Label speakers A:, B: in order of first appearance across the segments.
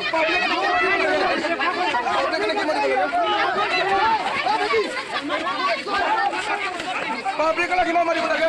A: Public lagi mau mari lagi.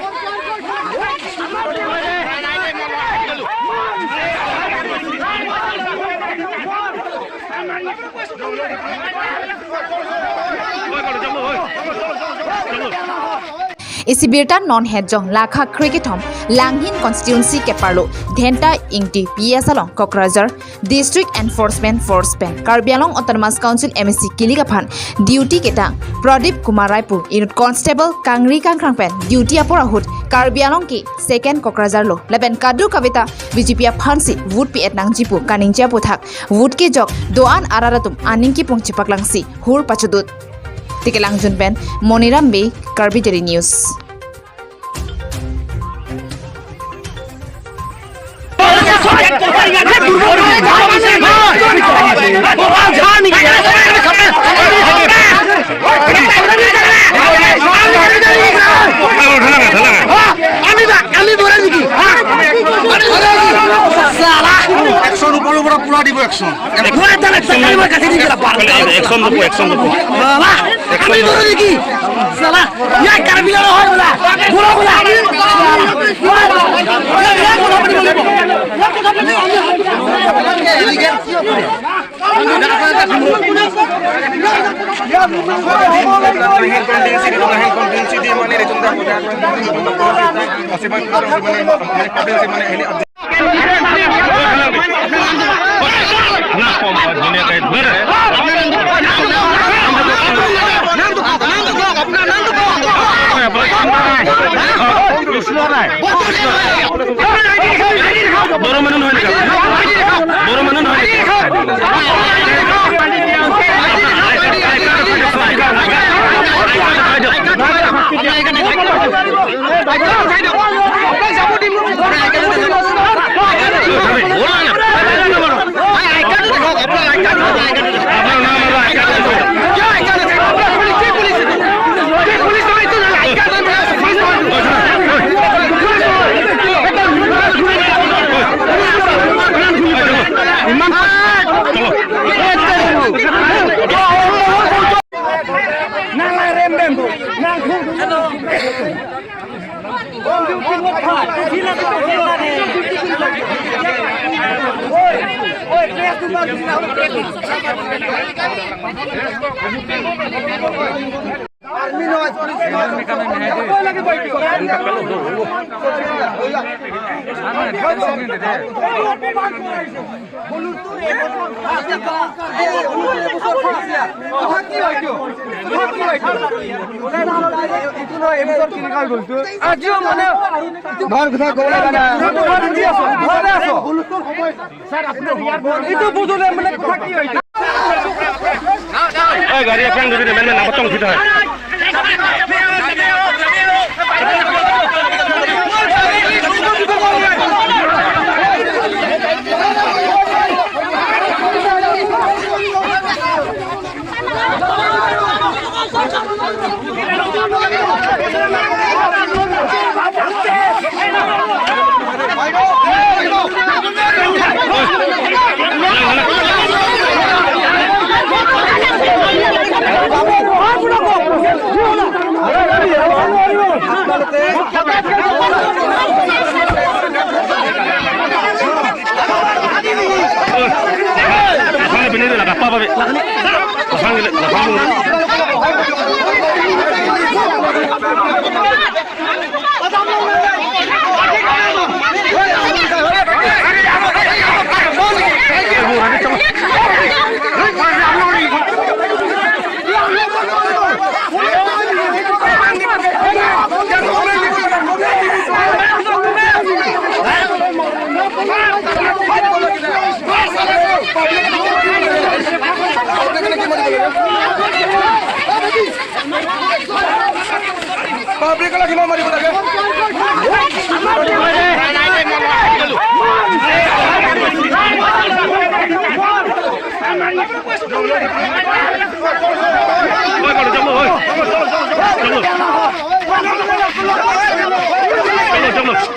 B: isi birta non hedjong lakha cricket hom langhin constituency ke parlo dhenta ingti psalong Kokrajhar district enforcement force pen Karbialong autonomous council MSC kiligaphan duty keta Pradip Kumar Raipur unit constable Kangri Kangrang pen duty apora hut Karbialong ki second Kokrajhar lo leben kadu kavita BJP phansi vote pi etnang jipu kaningcha puthak vote ke jok doan araratum aningki pungchi paklangsi hur pachudut Tikelang Junben, Monirambe, Karbiteri News.
A: Action উপর পুরা দিব action action দেবো বাবা আমি ধরে দেখি সালা ইয়া কারবিলা হয় বলা বড় বলা
C: गाड़ी अपन दूसरे मैंने ना बताऊं सीधा है
A: Public lagi mau mari lagi.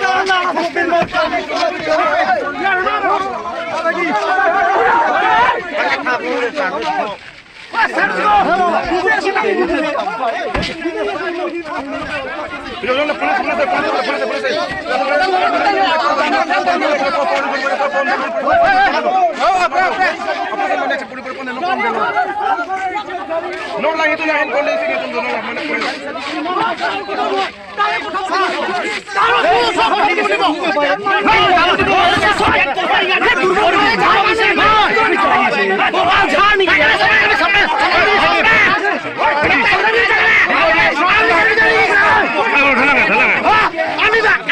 C: Jom. No lang itu na handphone din sige tundo na man ko.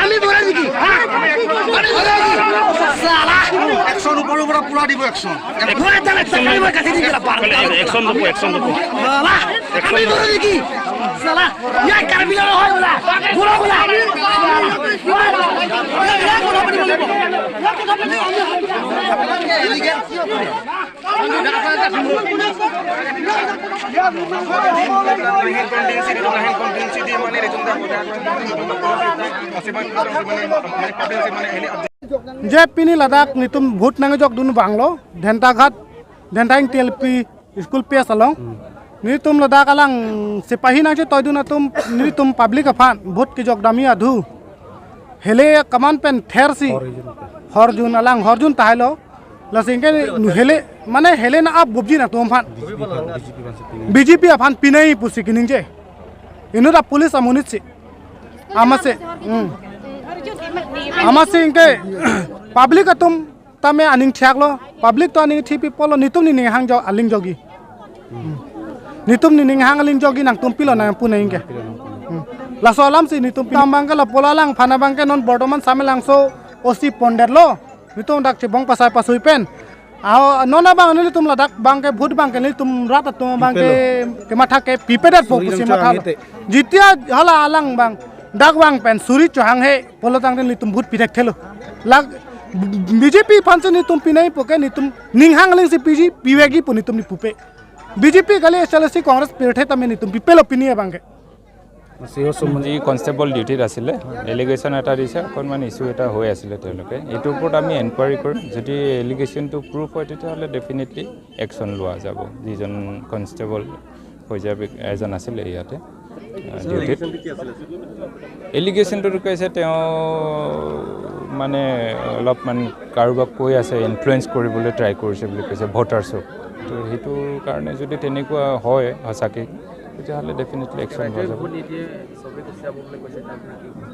A: আমি ধরে দেখি salah
D: 100 উপর উপর পুরা দিব 100
A: ধরে তাহলে টাকা কাছে দিয়ে গেলা পার
C: Action দুপো
A: salah আমি ধরে দেখি salah ইয়া কারবিলা হয় বলা বলা বলা
E: जे पिनी लद्दाख नितुम भूत नंगे जग दुनु बांगलो धेंटा घाट धेंटाइंग टेलपी स्कूल पे सलों नितुम लद्दाख अलांग सिपाही नंगे तोय दुना तुम नितुम पब्लिक अफान भूत की जग दामी अधु हेले कमान पेन थेरसी हरजुन अलांग हरजुन ताहलो लसिंगे हेले माने हेले ना आप बुबजी ना तुम फान बीजेपी अफान पिनई पुसी किनिंजे इनुरा पुलिस अमुनित से आमसे आमासे इनके पब्लिक तुम तमे अनिंग छागलो पब्लिक तो अनिंग थी पिपलो नितुम नि हांग जो अलिंग जोगी नितुम नि हांग अलिंग जोगी नंग तुम पिलो ना पुने इनके लासो आलाम से नितुम पिलो बांगे ला पोलालांग फाना बांगे नॉन बर्तमान सामेलांग सो ओसी पोंडेरलो नितुम डाक चे बंग पासाय पासुई पेन आओ नोना बांग नि तुम लद्दाख बांगे भूत बांगे नि तुम रात तुम बांगे के माथा के पिपेडर पोपुसी माथा जितिया हला आलांग बांग डाक वांग पेन सुरी चोहांग हे पोलो तांगने नि तुम भूत पिरेक थेलो लाग बीजेपी फंसे नि तुम पिनाई पोके नि तुम निंहांग लिंग से पीजी पीवेगी पुनि तुम नि पुपे बीजेपी गले एसएलसी कांग्रेस पेठे तमे नि तुम पिपेलो पिनिए बांगे
F: जी कन्स्टेबल डिউটিত আছিলে এলিগেশ্যন এটা দিছে অকণমান ইস্যু এটা হৈ আছিলে তেওঁলোকে এইটোৰ ওপৰত আমি এনকুৱাৰী কৰিম যদি এলিগেশ্যনটো প্ৰুফ হয় তেতিয়াহ'লে ডেফিনেটলি একশ্যন লোৱা যাব যিজন কনষ্টেবল হৈ এজন আছিলে ইয়াতে ডিউটিত এলিগেশ্যনটো কৈছে তেওঁ মানে অলপমান কাৰোবাক কৈ আছে ইনফ্লুৱেঞ্চ কৰিবলৈ ট্ৰাই কৰিছে বুলি কৈছে ভোটাৰ্ছক তো সেইটো কাৰণে যদি তেনেকুৱা হয় সঁচাকৈ তেতিয়াহ'লে ডেফিনেটলি একশ্যন লোৱা যাব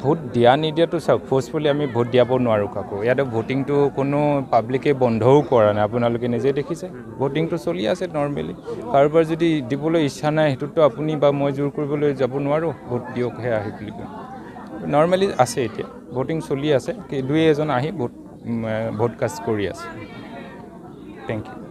F: ভোট দিয়া নিদিয়াটো চাওক ফ'ৰ্চফুলি আমি ভোট দিয়াব নোৱাৰোঁ কাকো ইয়াতে ভোটিংটো কোনো পাব্লিকে বন্ধও কৰা নাই আপোনালোকে নিজে দেখিছে ভোটিংটো চলি আছে নৰ্মেলি কাৰোবাৰ যদি দিবলৈ ইচ্ছা নাই সেইটোতো আপুনি বা মই জোৰ কৰিবলৈ যাব নোৱাৰোঁ ভোট দিয়কহে আহি বুলি কয় নৰ্মেলি আছে এতিয়া ভোটিং চলি আছে দুই এজন আহি ভোট কাষ্ট কৰি আছে থেংক ইউ